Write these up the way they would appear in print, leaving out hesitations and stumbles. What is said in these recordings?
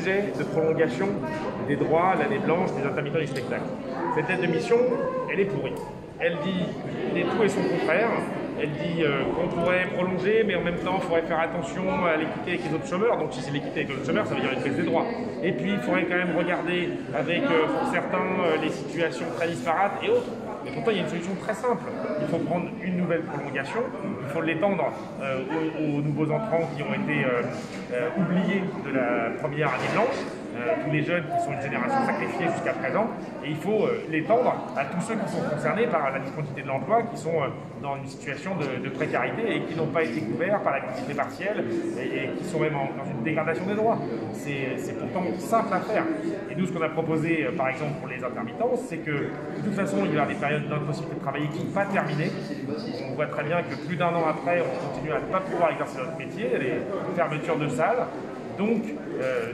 sujet de prolongation des droits, l'année blanche des intermittents du spectacle. Cette aide de mission, elle est pourrie. Elle dit tout et son contraire. Elle dit qu'on pourrait prolonger, mais en même temps, il faudrait faire attention à l'équité avec les autres chômeurs. Donc si c'est l'équité avec les autres chômeurs, ça veut dire une baisse des droits. Et puis, il faudrait quand même regarder avec, pour certains, les situations très disparates et autres. Mais pourtant, il y a une solution très simple. Il faut prendre une nouvelle prolongation, il faut l'étendre aux nouveaux entrants qui ont été oubliés de la première année blanche, tous les jeunes qui sont une génération sacrifiée jusqu'à présent, et il faut l'étendre à tous ceux qui sont concernés par la disponibilité de l'emploi, qui sont dans une situation de précarité et qui n'ont pas été couverts par l'activité partielle et qui sont même dans une dégradation des droits. C'est pourtant simple à faire. Et nous, ce qu'on a proposé, par exemple, pour les intermittents, c'est que de toute façon, il y aura des périodes d'impossibilité de travailler qui ne sont pas terminées. On voit très bien que plus d'un an après, on continue à ne pas pouvoir exercer notre métier, il y a des fermetures de salles. Donc,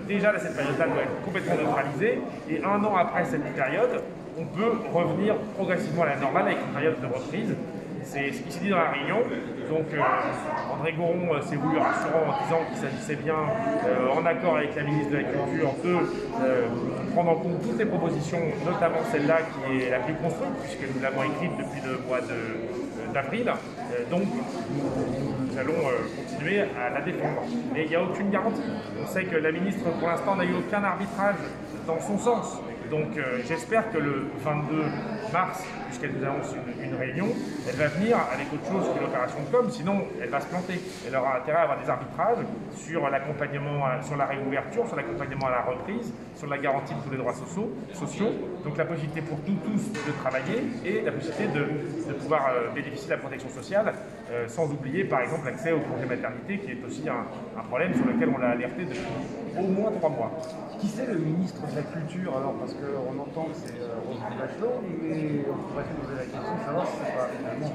déjà, cette période-là doit être complètement neutralisée. Et un an après cette période, on peut revenir progressivement à la normale avec une période de reprise. C'est ce qui s'est dit dans la réunion. Donc, André Goron s'est voulu rassurant en disant qu'il s'agissait bien, en accord avec la ministre de la Culture, de prendre en compte toutes les propositions, notamment celle-là qui est la plus construite, puisque nous l'avons écrite depuis le mois d'avril. Donc, nous allons continuer à la défendre. Mais il n'y a aucune garantie. On sait que la ministre, pour l'instant, n'a eu aucun arbitrage dans son sens. Donc j'espère que le 22 mars, puisqu'elle nous annonce une réunion, elle va venir avec autre chose que l'opération de com, sinon elle va se planter. Elle aura intérêt à avoir des arbitrages sur l'accompagnement, sur la réouverture, sur l'accompagnement à la reprise, sur la garantie de tous les droits sociaux. Donc la possibilité pour nous tous de travailler et la possibilité de pouvoir bénéficier de la protection sociale, sans oublier par exemple l'accès au congé maternité, qui est aussi un problème sur lequel on l'a alerté depuis au moins 3 mois. Qui c'est le ministre de la Culture alors? Parce qu'on entend que c'est Roselyne Bachelot, mais on pourrait se poser la question de savoir si c'est pas finalement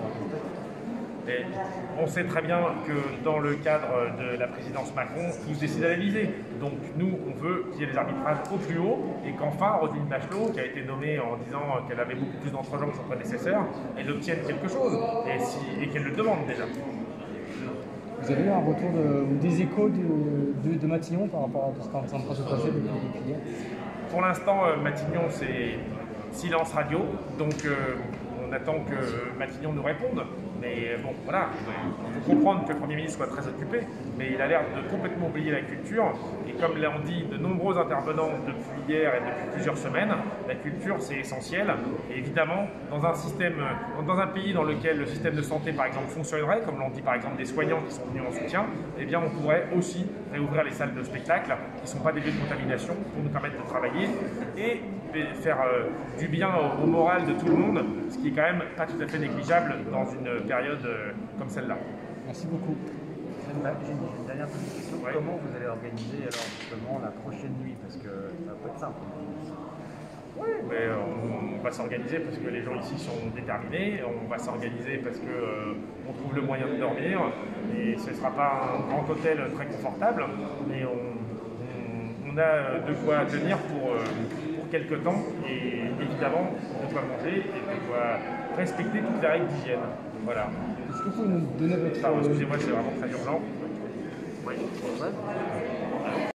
et on sait très bien que dans le cadre de la présidence Macron, tout se décide à l'Élysée. Donc nous, on veut qu'il y ait des arbitrages au plus haut et qu'enfin, Roselyne Bachelot, qui a été nommée en disant qu'elle avait beaucoup plus d'entre-gens que son prédécesseur, elle obtienne quelque chose et qu'elle le demande déjà. Vous avez eu un retour ou des échos de Matignon par rapport à tout ce qui est en train de se passer depuis hier? Pour l'instant, Matignon, c'est silence radio, donc on attend que Matignon nous réponde. Mais bon, voilà, il faut comprendre que le Premier ministre soit très occupé, mais il a l'air de complètement oublier la culture. Et comme l'ont dit de nombreux intervenants depuis hier et depuis plusieurs semaines, la culture c'est essentiel. Et évidemment, dans un pays dans lequel le système de santé par exemple fonctionnerait, comme l'ont dit par exemple des soignants qui sont venus en soutien, eh bien on pourrait aussi réouvrir les salles de spectacle qui ne sont pas des lieux de contamination pour nous permettre de travailler et faire du bien au moral de tout le monde, ce qui est quand même pas tout à fait négligeable dans une période comme celle-là. Merci beaucoup. J'ai une dernière petite question. Ouais. Comment vous allez organiser alors justement la prochaine nuit? Parce que ça va pas être simple. Oui, mais on va s'organiser parce que les gens ici sont déterminés, on va s'organiser parce qu'on trouve le moyen de dormir, et ce ne sera pas un grand hôtel très confortable, mais on a de quoi tenir pour quelques temps, et évidemment de quoi manger et de quoi respecter toutes les règles d'hygiène. Voilà. Est-ce que vous pouvez nous donner votre... Excusez-moi, c'est vraiment très urgent. Oui. Ouais.